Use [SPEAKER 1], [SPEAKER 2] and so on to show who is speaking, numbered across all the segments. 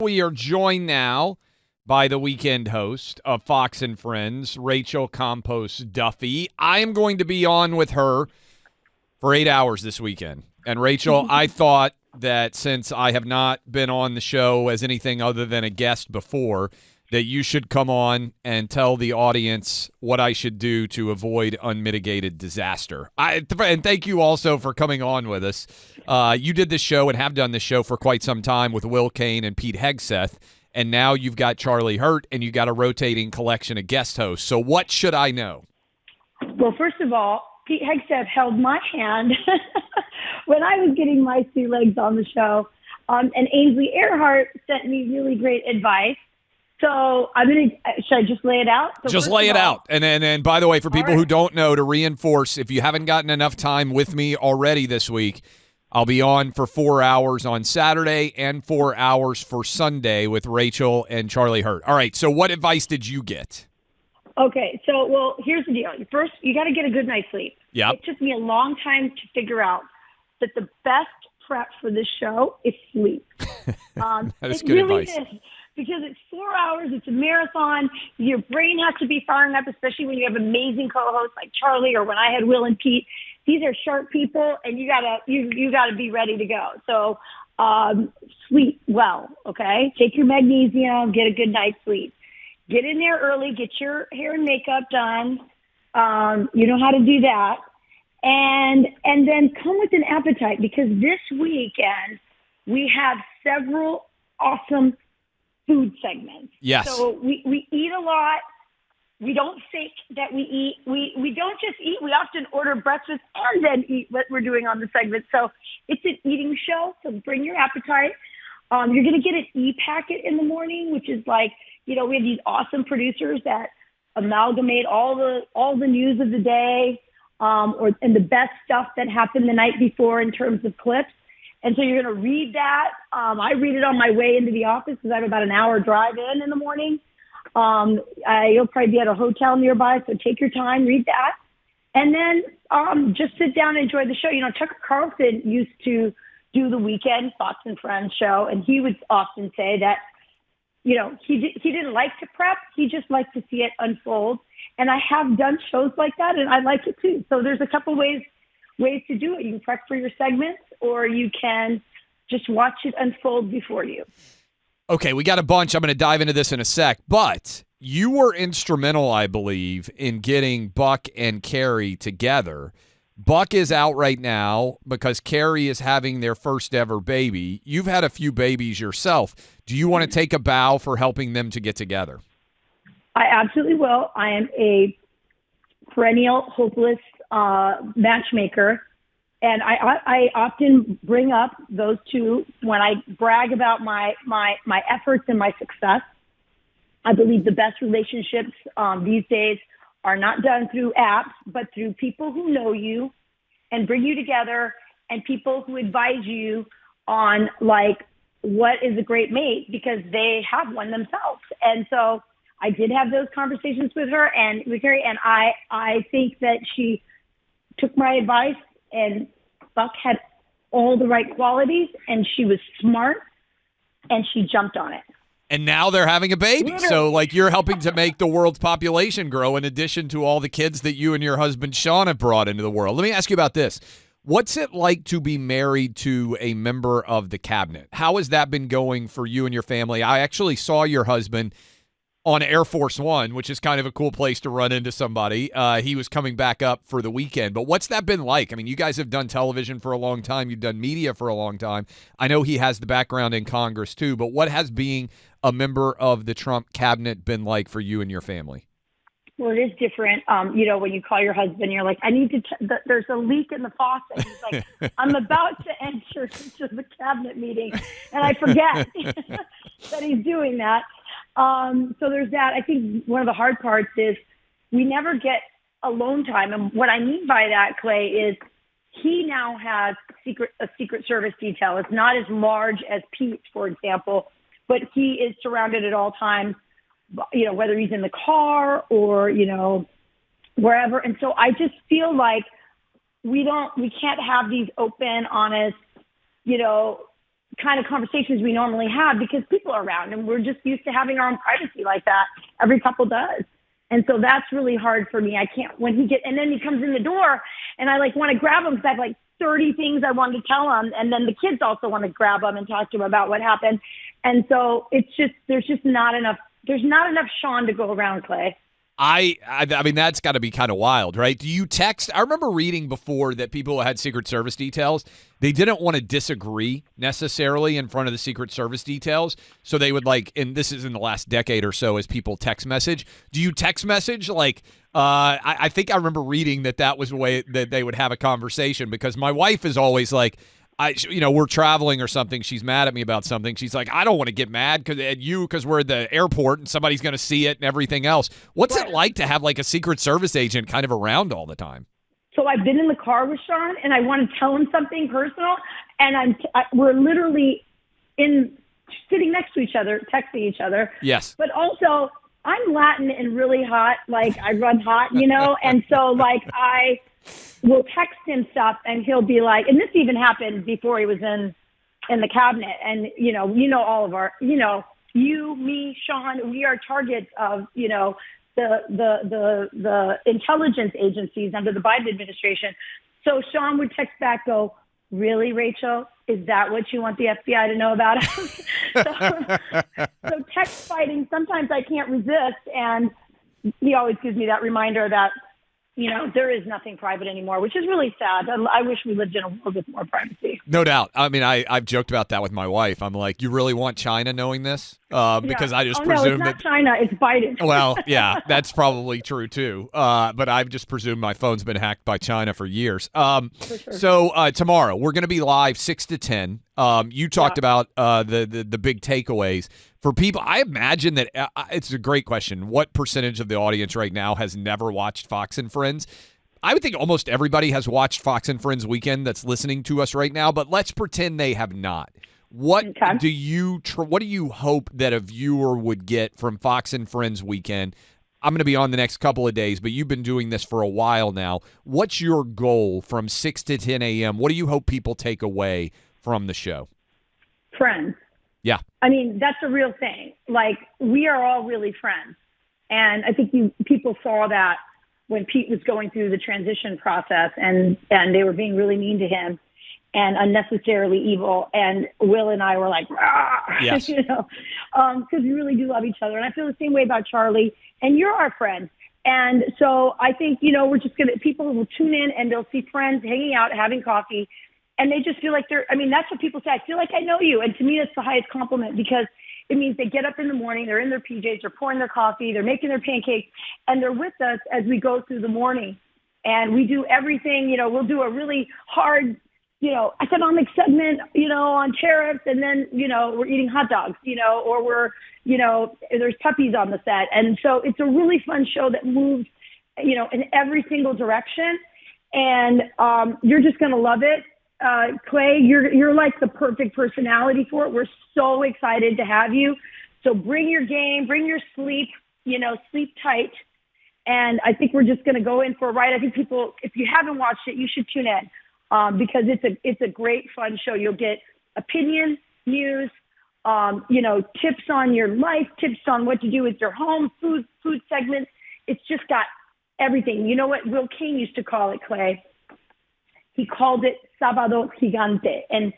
[SPEAKER 1] We are joined now by the weekend host of Fox and Friends, Rachel Campos-Duffy. I am going to be on with her for 8 hours this weekend. And Rachel, I thought that since I have not been on the show as anything other than a guest before, that you should come on and tell the audience what I should do to avoid unmitigated disaster. And thank you also for coming on with us. You did this show and have done this show for quite some time with Will Kane and Pete Hegseth, and now you've got Charlie Hurt, and you've got a rotating collection of guest hosts. So what should I know?
[SPEAKER 2] Well, first of all, Pete Hegseth held my hand when I was getting my sea legs on the show, and Ainsley Earhart sent me really great advice. So should I just lay it out? So
[SPEAKER 1] just lay it out. And by the way, for people who don't know, to reinforce, if you haven't gotten enough time with me already this week, I'll be on for 4 hours on Saturday and 4 hours for Sunday with Rachel and Charlie Hurt. All right, so what advice did you get?
[SPEAKER 2] Okay, so, well, here's the deal. First, you got to get a good night's sleep.
[SPEAKER 1] Yep.
[SPEAKER 2] It took me a long time to figure out that the best prep for this show is sleep.
[SPEAKER 1] That is good advice.
[SPEAKER 2] Is. Because it's 4 hours, it's a marathon. Your brain has to be firing up, especially when you have amazing co-hosts like Charlie or when I had Will and Pete. These are sharp people, and you gotta be ready to go. So sleep well, okay? Take your magnesium, get a good night's sleep. Get in there early, get your hair and makeup done. You know how to do that. And then come with an appetite, because this weekend we have several awesome food segments.
[SPEAKER 1] Yes.
[SPEAKER 2] So we eat a lot. We don't fake that we eat. We don't just eat. We often order breakfast and then eat what we're doing on the segment. So it's an eating show. So bring your appetite. You're going to get an e-packet in the morning, which is like, we have these awesome producers that amalgamate all the news of the day, and the best stuff that happened the night before in terms of clips. And so you're going to read that. I read it on my way into the office because I have about an hour drive in the morning. You'll probably be at a hotel nearby, so take your time, read that. And then just sit down and enjoy the show. Tucker Carlson used to do the weekend Fox and Friends show, and he would often say that, he didn't like to prep. He just liked to see it unfold. And I have done shows like that, and I like it too. So there's a couple ways to do it. You can prep for your segments, or you can just watch it unfold before you.
[SPEAKER 1] Okay, we got a bunch. I'm going to dive into this in a sec, but you were instrumental, I believe, in getting Buck and Carrie together. Buck is out right now because Carrie is having their first ever baby. You've had a few babies yourself. Do you want to take a bow for helping them to get together?
[SPEAKER 2] I absolutely will. I am a perennial hopeless matchmaker. And I often bring up those two when I brag about my efforts and my success. I believe the best relationships these days are not done through apps, but through people who know you and bring you together, and people who advise you on what is a great mate, because they have one themselves. And so I did have those conversations with her and with Carrie, and I think that she took my advice, and Buck had all the right qualities, and she was smart, and she jumped on it.
[SPEAKER 1] And now they're having a baby. So, you're helping to make the world's population grow in addition to all the kids that you and your husband, Sean, have brought into the world. Let me ask you about this. What's it like to be married to a member of the cabinet? How has that been going for you and your family? I actually saw your husband on Air Force One, which is kind of a cool place to run into somebody. He was coming back up for the weekend. But what's that been like? I mean, you guys have done television for a long time. You've done media for a long time. I know he has the background in Congress, too. But what has being a member of the Trump cabinet been like for you and your family?
[SPEAKER 2] Well, it is different. When you call your husband, you're like, I need to, there's a leak in the faucet. He's like, I'm about to enter into the cabinet meeting, and I forget that he's doing that. So there's that. I think one of the hard parts is we never get alone time. And what I mean by that, Clay, is he now has a secret service detail. It's not as large as Pete's, for example, but he is surrounded at all times, whether he's in the car or, wherever. And so I just feel like we can't have these open, honest, kind of conversations we normally have because people are around and we're just used to having our own privacy like that. Every couple does. And so that's really hard for me. I can't, and then he comes in the door and I like want to grab him because I have like 30 things I wanted to tell him. And then the kids also want to grab him and talk to him about what happened. And so there's not enough Sean to go around, Clay.
[SPEAKER 1] I mean, that's got to be kind of wild, right? Do you text? I remember reading before that people who had Secret Service details, they didn't want to disagree necessarily in front of the Secret Service details. So they would and this is in the last decade or so as people text message. Do you text message? I think I remember reading that was the way that they would have a conversation because my wife is always like, we're traveling or something. She's mad at me about something. She's like, I don't want to get mad because we're at the airport and somebody's going to see it and everything else. What's it like to have a Secret Service agent kind of around all the time?
[SPEAKER 2] So I've been in the car with Sean and I want to tell him something personal, and we're literally sitting next to each other, texting each other.
[SPEAKER 1] Yes.
[SPEAKER 2] But also, I'm Latin and really hot. I run hot, and so I will text him stuff and he'll be like, and this even happened before he was in the cabinet. And, all of our, you, me, Sean, we are targets of, the intelligence agencies under the Biden administration. So Sean would text back, go, really, Rachel? Is that what you want the FBI to know about us? So text fighting, sometimes I can't resist. And he always gives me that reminder that, there is nothing private anymore, which is really sad. I wish we lived in a world with more privacy.
[SPEAKER 1] No doubt. I mean, I've joked about that with my wife. I'm like, you really want China knowing this? Because I just presume
[SPEAKER 2] it's not China, it's Biden.
[SPEAKER 1] Well, yeah, that's probably true too. But I've just presumed my phone's been hacked by China for years. For sure. So tomorrow we're going to be live 6 to 10. You talked about the big takeaways for people. I imagine that it's a great question. What percentage of the audience right now has never watched Fox and Friends? I would think almost everybody has watched Fox and Friends Weekend that's listening to us right now, but let's pretend they have not. What do you hope that a viewer would get from Fox and Friends Weekend? I'm going to be on the next couple of days, but you've been doing this for a while now. What's your goal from 6 to 10 a.m.? What do you hope people take away from the show?
[SPEAKER 2] Friends.
[SPEAKER 1] Yeah.
[SPEAKER 2] I mean, that's a real thing. We are all really friends. And I think people saw that when Pete was going through the transition process and they were being really mean to him and unnecessarily evil. And Will and I were like, rah,
[SPEAKER 1] yes.
[SPEAKER 2] because we really do love each other. And I feel the same way about Charlie. And you're our friend. And so I think, we're just people will tune in and they'll see friends hanging out, having coffee. And they just feel like that's what people say. I feel like I know you. And to me, that's the highest compliment because it means they get up in the morning, they're in their PJs, they're pouring their coffee, they're making their pancakes, and they're with us as we go through the morning. And we do everything, we'll do a really hard, economic segment, on tariffs. And then, we're eating hot dogs, or we're, there's puppies on the set. And so it's a really fun show that moves, in every single direction. And you're just going to love it. Clay, you're like the perfect personality for it. We're so excited to have you. So bring your game, bring your sleep, sleep tight. And I think we're just going to go in for a ride. I think people, if you haven't watched it, you should tune in because it's a great, fun show. You'll get opinion, news, tips on your life, tips on what to do with your home, food segments. It's just got everything. You know what Will Kane used to call it, Clay? He called it Sábado Gigante. And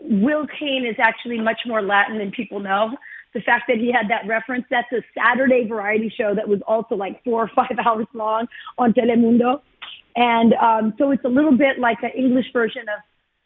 [SPEAKER 2] Will Kane is actually much more Latin than people know. The fact that he had that reference, that's a Saturday variety show that was also 4 or 5 hours long on Telemundo. And so it's a little bit like an English version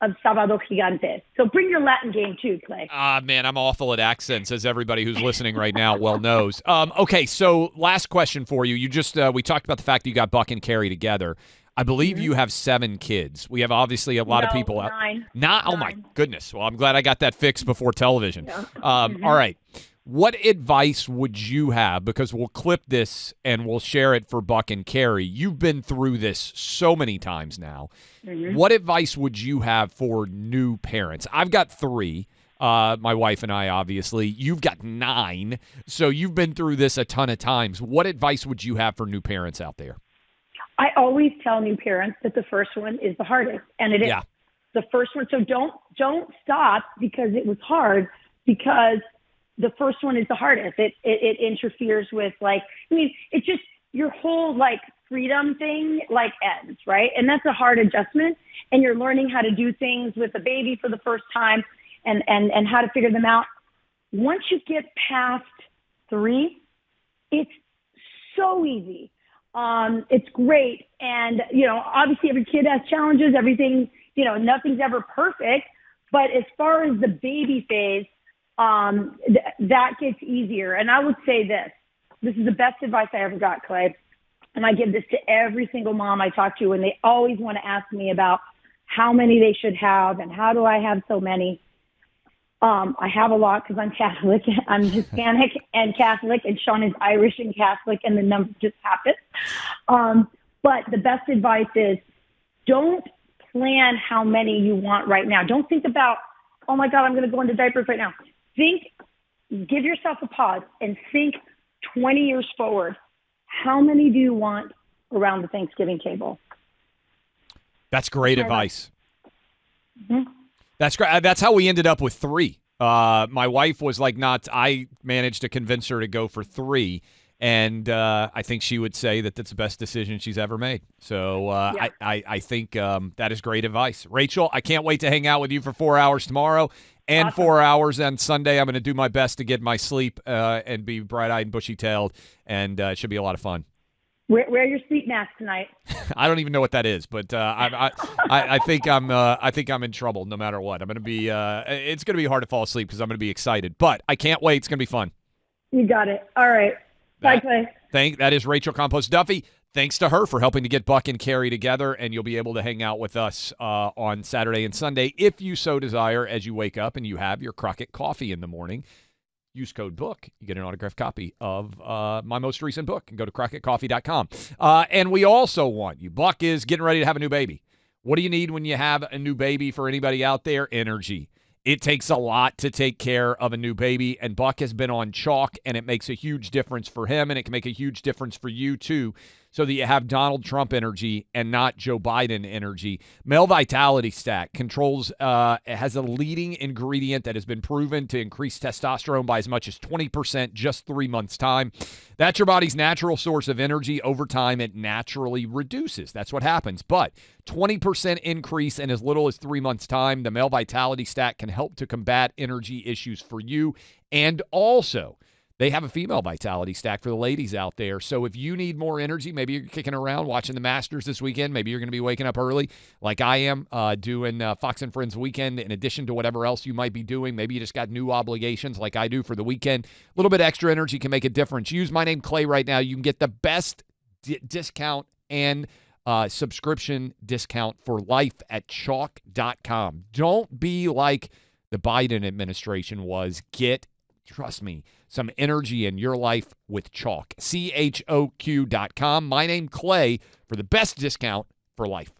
[SPEAKER 2] of Sábado Gigante. So bring your Latin game too, Clay.
[SPEAKER 1] Man, I'm awful at accents, as everybody who's listening right now well knows. Okay, so last question for you. You just we talked about the fact that you got Buck and Carrie together. I believe you have 7 kids. We have obviously a lot of people out.
[SPEAKER 2] 9.
[SPEAKER 1] Oh my goodness. Well, I'm glad I got that fixed before television.
[SPEAKER 2] Yeah.
[SPEAKER 1] All right. What advice would you have? Because we'll clip this and we'll share it for Buck and Carrie. You've been through this so many times now. What advice would you have for new parents? I've got 3. My wife and I, obviously. You've got 9. So you've been through this a ton of times. What advice would you have for new parents out there?
[SPEAKER 2] I always tell new parents that the first one is the hardest, and it is.
[SPEAKER 1] Yeah.
[SPEAKER 2] the first one. So don't stop because it was hard, because the first one is the hardest. It interferes with, like, I mean, it's just your whole, like, freedom thing, like, ends, right? And that's a hard adjustment. And you're learning how to do things with a baby for the first time and how to figure them out. Once you get past 3, it's so easy. It's great. And, you know, obviously every kid has challenges, everything, you know, nothing's ever perfect. But as far as the baby phase, that gets easier. And I would say this is the best advice I ever got, Clay. And I give this to every single mom I talk to, and they always want to ask me about how many they should have and how do I have so many. I have a lot because I'm Catholic. I'm Hispanic and Catholic, and Sean is Irish and Catholic, and the number just happens. But the best advice is don't plan how many you want right now. Don't think about, oh my God, I'm going to go into diapers right now. Give yourself a pause and think 20 years forward. How many do you want around the Thanksgiving table?
[SPEAKER 1] That's great advice.
[SPEAKER 2] Mm-hmm.
[SPEAKER 1] That's great. That's how we ended up with 3. My wife was like, I managed to convince her to go for 3. And I think she would say that that's the best decision she's ever made. So
[SPEAKER 2] Yeah.
[SPEAKER 1] I think that is great advice. Rachel, I can't wait to hang out with you for 4 hours tomorrow and
[SPEAKER 2] Awesome.
[SPEAKER 1] 4 hours on Sunday. I'm going to do my best to get my sleep and be bright-eyed and bushy-tailed, and it should be a lot of fun.
[SPEAKER 2] Wear your sleep mask tonight.
[SPEAKER 1] I don't even know what that is, but I think I'm in trouble no matter what. I'm going to be it's going to be hard to fall asleep because I'm going to be excited, but I can't wait. It's going to be fun.
[SPEAKER 2] You got it. All right. Bye, Clay.
[SPEAKER 1] That is Rachel Campos-Duffy. Thanks to her for helping to get Buck and Carrie together, and you'll be able to hang out with us on Saturday and Sunday if you so desire as you wake up and you have your Crockett coffee in the morning. Use code BOOK. You get an autographed copy of my most recent book, and go to crockettcoffee.com. And we also want you. Buck is getting ready to have a new baby. What do you need when you have a new baby for anybody out there? Energy. It takes a lot to take care of a new baby, and Buck has been on chalk, and it makes a huge difference for him, and it can make a huge difference for you, too, so that you have Donald Trump energy and not Joe Biden energy. Male Vitality Stack has a leading ingredient that has been proven to increase testosterone by as much as 20% just 3 months' time. That's your body's natural source of energy. Over time, it naturally reduces. That's what happens. But 20% increase in as little as 3 months' time. The Male Vitality Stack can help to combat energy issues for you. And also, they have a female vitality stack for the ladies out there. So if you need more energy, maybe you're kicking around watching the Masters this weekend. Maybe you're going to be waking up early like I am, doing Fox and Friends weekend in addition to whatever else you might be doing. Maybe you just got new obligations like I do for the weekend. A little bit extra energy can make a difference. Use my name, Clay, right now. You can get the best discount and subscription discount for life at chalk.com. Don't be like the Biden administration was. Trust me, some energy in your life with Chalk. CHOQ.com. My name, Clay, for the best discount for life.